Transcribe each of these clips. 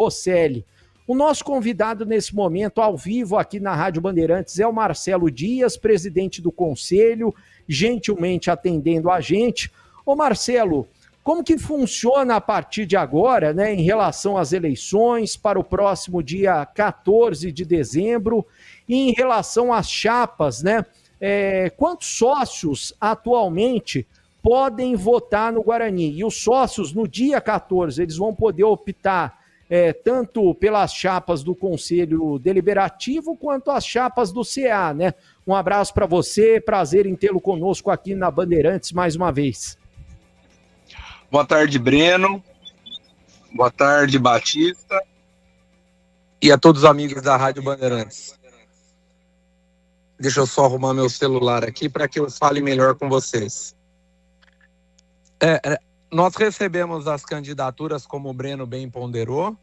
Rosselli. O nosso convidado nesse momento, ao vivo aqui na Rádio Bandeirantes, é o Marcelo Dias, presidente do Conselho, gentilmente atendendo a gente. Ô Marcelo, como que funciona a partir de agora, né, em relação às eleições para o próximo dia 14 de dezembro e em relação às chapas, né? Quantos sócios atualmente podem votar no Guarani? E os sócios, no dia 14, eles vão poder optar tanto pelas chapas do Conselho Deliberativo quanto as chapas do CA, né? Um abraço para você, prazer em tê-lo conosco aqui na Bandeirantes mais uma vez. Boa tarde, Breno. Boa tarde, Batista. E a todos os amigos da Rádio Bandeirantes. Deixa eu só arrumar meu celular aqui para que eu fale melhor com vocês. Nós recebemos as candidaturas, como o Breno bem ponderou,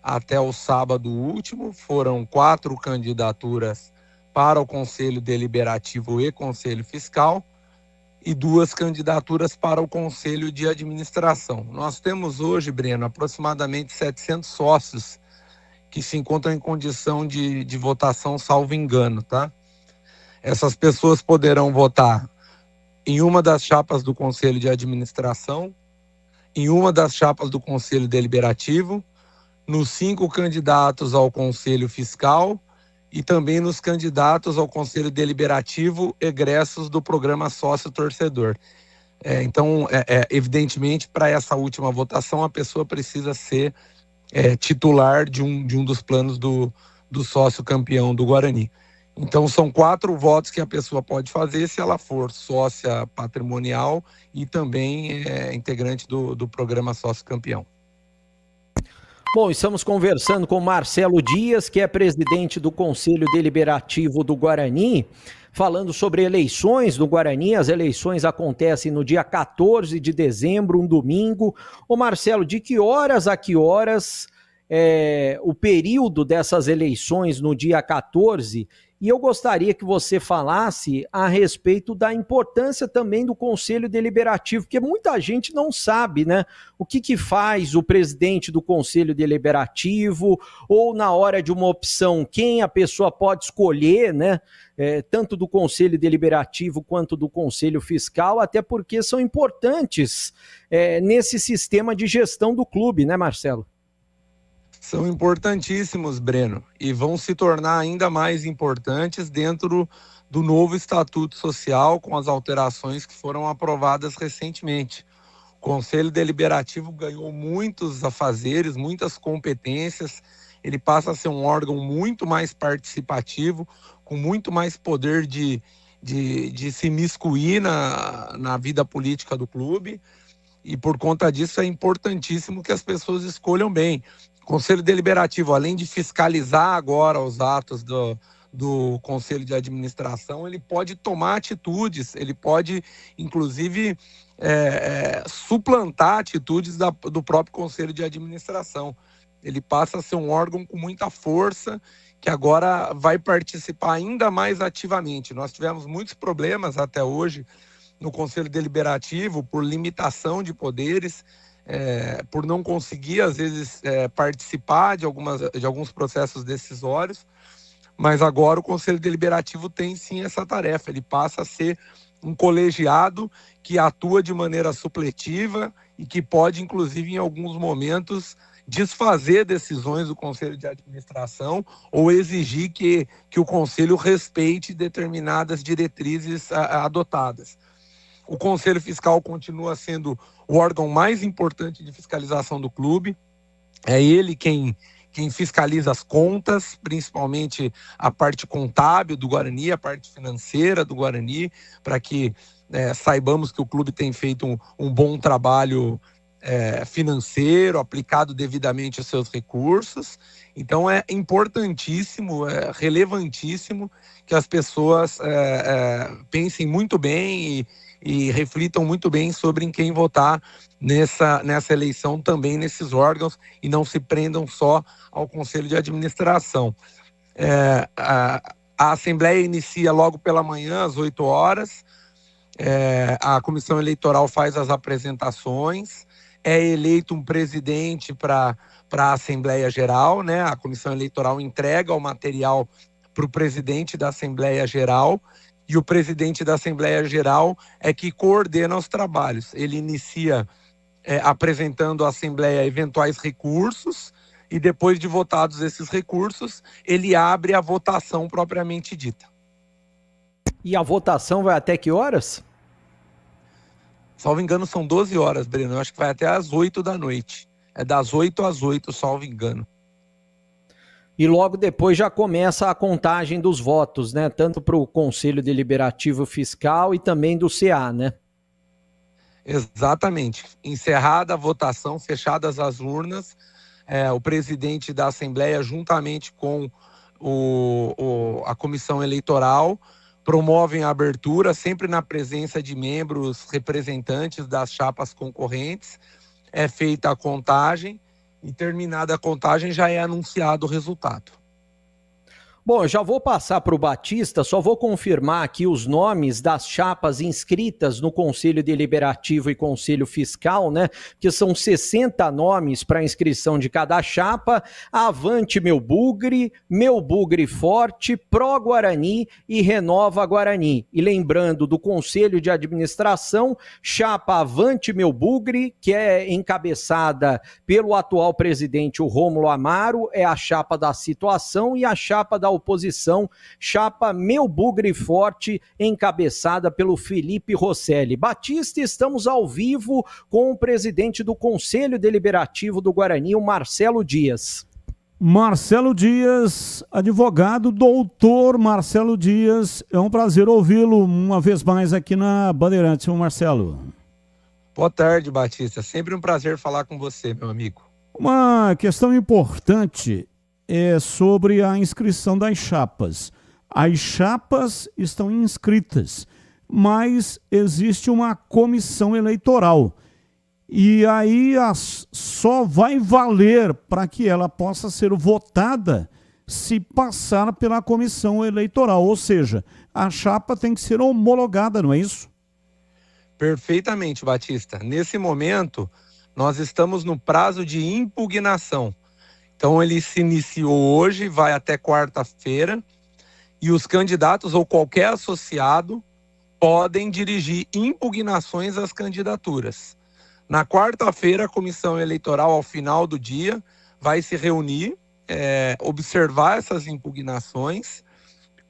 até o sábado último. Foram 4 candidaturas para o Conselho Deliberativo e Conselho Fiscal e 2 candidaturas para o Conselho de Administração. Nós temos hoje, Breno, aproximadamente 700 sócios que se encontram em condição de votação, salvo engano, tá? Essas pessoas poderão votar em uma das chapas do Conselho de Administração, em uma das chapas do Conselho Deliberativo, nos 5 candidatos ao Conselho Fiscal e também nos candidatos ao Conselho Deliberativo egressos do programa Sócio Torcedor. Então, evidentemente, para essa última votação, a pessoa precisa ser titular de um dos planos do sócio campeão do Guarani. Então, são 4 votos que a pessoa pode fazer se ela for sócia patrimonial e também integrante do programa Sócio Campeão. Bom, estamos conversando com Marcelo Dias, que é presidente do Conselho Deliberativo do Guarani, falando sobre eleições do Guarani. As eleições acontecem no dia 14 de dezembro, um domingo. Ô Marcelo, de que horas a que horas o período dessas eleições no dia 14? E eu gostaria que você falasse a respeito da importância também do Conselho Deliberativo, porque muita gente não sabe, né? O que faz o presidente do Conselho Deliberativo, ou na hora de uma opção, quem a pessoa pode escolher, né? Tanto do Conselho Deliberativo quanto do Conselho Fiscal, até porque são importantes nesse sistema de gestão do clube, né, Marcelo? São importantíssimos, Breno, e vão se tornar ainda mais importantes dentro do novo Estatuto Social, com as alterações que foram aprovadas recentemente. O Conselho Deliberativo ganhou muitos afazeres, muitas competências, ele passa a ser um órgão muito mais participativo, com muito mais poder de se imiscuir na vida política do clube, e por conta disso é importantíssimo que as pessoas escolham bem. O Conselho Deliberativo, além de fiscalizar agora os atos do Conselho de Administração, ele pode tomar atitudes, ele pode, inclusive, suplantar atitudes do próprio Conselho de Administração. Ele passa a ser um órgão com muita força, que agora vai participar ainda mais ativamente. Nós tivemos muitos problemas até hoje no Conselho Deliberativo por limitação de poderes, por não conseguir, às vezes, participar de alguns processos decisórios, mas agora o Conselho Deliberativo tem sim essa tarefa, ele passa a ser um colegiado que atua de maneira supletiva e que pode, inclusive, em alguns momentos, desfazer decisões do Conselho de Administração ou exigir que o Conselho respeite determinadas diretrizes adotadas. O Conselho Fiscal continua sendo o órgão mais importante de fiscalização do clube. É ele quem fiscaliza as contas, principalmente a parte contábil do Guarani, a parte financeira do Guarani, para que saibamos que o clube tem feito um bom trabalho financeiro, aplicado devidamente os seus recursos. Então é importantíssimo, é relevantíssimo que as pessoas pensem muito bem e reflitam muito bem sobre em quem votar nessa eleição, também nesses órgãos, e não se prendam só ao Conselho de Administração. A Assembleia inicia logo pela manhã, às 8 horas, a Comissão Eleitoral faz as apresentações, é eleito um presidente para para a Assembleia Geral, né? A Comissão Eleitoral entrega o material para o presidente da Assembleia Geral, e o presidente da Assembleia Geral é que coordena os trabalhos. Ele inicia apresentando à Assembleia eventuais recursos, e depois de votados esses recursos, ele abre a votação propriamente dita. E a votação vai até que horas? Salvo engano, são 12 horas, Breno. Eu acho que vai até às 8 da noite. É das 8 às 8, salvo engano. E logo depois já começa a contagem dos votos, né? Tanto para o Conselho Deliberativo Fiscal e também do CA, né? Exatamente. Encerrada a votação, fechadas as urnas, o presidente da Assembleia, juntamente com a comissão eleitoral, promovem a abertura, sempre na presença de membros representantes das chapas concorrentes. É feita a contagem e, terminada a contagem, já é anunciado o resultado. Bom, eu já vou passar para o Batista, só vou confirmar aqui os nomes das chapas inscritas no Conselho Deliberativo e Conselho Fiscal, né? Que são 60 nomes para inscrição de cada chapa: Avante Meu Bugre Forte, Pró Guarani e Renova Guarani. E lembrando do Conselho de Administração, chapa Avante Meu Bugre, que é encabeçada pelo atual presidente, o Rômulo Amaro, é a chapa da situação, e a chapa da oposição, chapa Meu Bugre Forte, encabeçada pelo Felipe Rosselli. Batista, estamos ao vivo com o presidente do Conselho Deliberativo do Guarani, o Marcelo Dias. Marcelo Dias, advogado, doutor Marcelo Dias, é um prazer ouvi-lo uma vez mais aqui na Bandeirantes, Marcelo. Boa tarde, Batista. Sempre um prazer falar com você, meu amigo. Uma questão importante é sobre a inscrição das chapas. As chapas estão inscritas, mas existe uma comissão eleitoral. E aí só vai valer para que ela possa ser votada se passar pela comissão eleitoral. Ou seja, a chapa tem que ser homologada, não é isso? Perfeitamente, Batista. Nesse momento, nós estamos no prazo de impugnação. Então, ele se iniciou hoje, vai até quarta-feira, e os candidatos ou qualquer associado podem dirigir impugnações às candidaturas. Na quarta-feira, a comissão eleitoral, ao final do dia, vai se reunir, observar essas impugnações.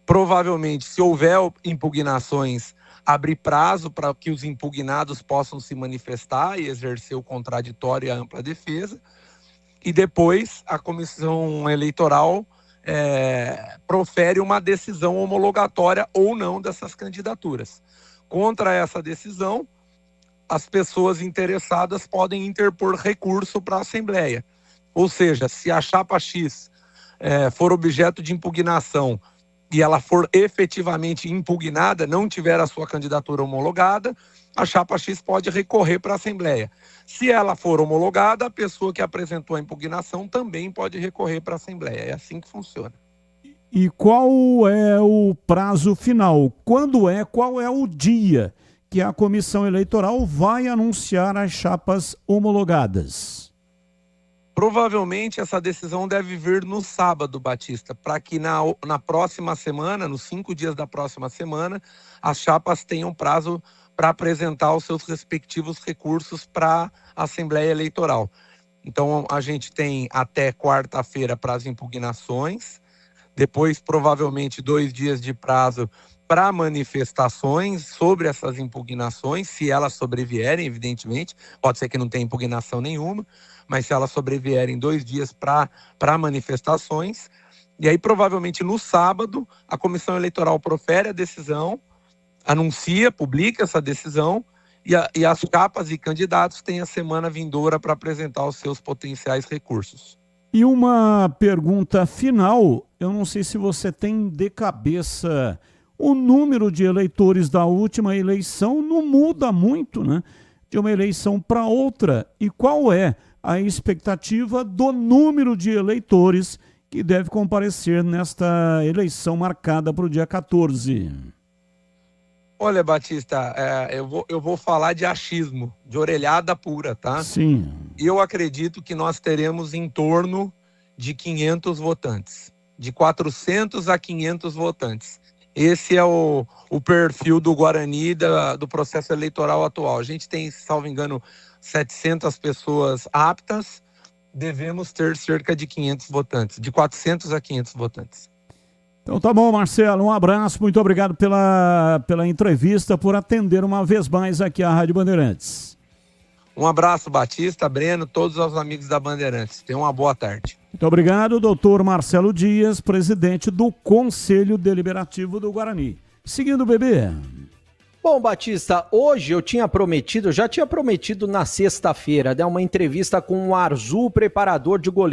Provavelmente, se houver impugnações, abrir prazo para que os impugnados possam se manifestar e exercer o contraditório e a ampla defesa. E depois a comissão eleitoral profere uma decisão homologatória ou não dessas candidaturas. Contra essa decisão, as pessoas interessadas podem interpor recurso para a Assembleia. Ou seja, se a chapa X for objeto de impugnação e ela for efetivamente impugnada, não tiver a sua candidatura homologada, a chapa X pode recorrer para a Assembleia. Se ela for homologada, a pessoa que apresentou a impugnação também pode recorrer para a Assembleia. É assim que funciona. E qual é o prazo final? Qual é o dia que a comissão eleitoral vai anunciar as chapas homologadas? Provavelmente essa decisão deve vir no sábado, Batista, para que na próxima semana, nos 5 dias da próxima semana, as chapas tenham prazo para apresentar os seus respectivos recursos para a Assembleia Eleitoral. Então, a gente tem até quarta-feira para as impugnações, depois, provavelmente, 2 dias de prazo para manifestações sobre essas impugnações, se elas sobrevierem, evidentemente. Pode ser que não tenha impugnação nenhuma, mas se elas sobrevierem, 2 dias para manifestações. E aí, provavelmente, no sábado, a comissão eleitoral profere a decisão, anuncia, publica essa decisão, e as chapas e candidatos têm a semana vindoura para apresentar os seus potenciais recursos. E uma pergunta final, eu não sei se você tem de cabeça o número de eleitores da última eleição, não muda muito, né? De uma eleição para outra. E qual é a expectativa do número de eleitores que deve comparecer nesta eleição marcada para o dia 14? Olha, Batista, eu vou falar de achismo, de orelhada pura, tá? Sim. Eu acredito que nós teremos em torno de 500 votantes, de 400 a 500 votantes. Esse é o perfil do Guarani do processo eleitoral atual. A gente tem, salvo engano, 700 pessoas aptas, devemos ter cerca de 500 votantes, de 400 a 500 votantes. Então tá bom, Marcelo, um abraço, muito obrigado pela entrevista, por atender uma vez mais aqui a Rádio Bandeirantes. Um abraço, Batista, Breno, todos os amigos da Bandeirantes. Tenham uma boa tarde. Muito obrigado, doutor Marcelo Dias, presidente do Conselho Deliberativo do Guarani. Seguindo o bebê. Bom, Batista, hoje eu já tinha prometido na sexta-feira, uma entrevista com o Arzu, preparador de goleiro.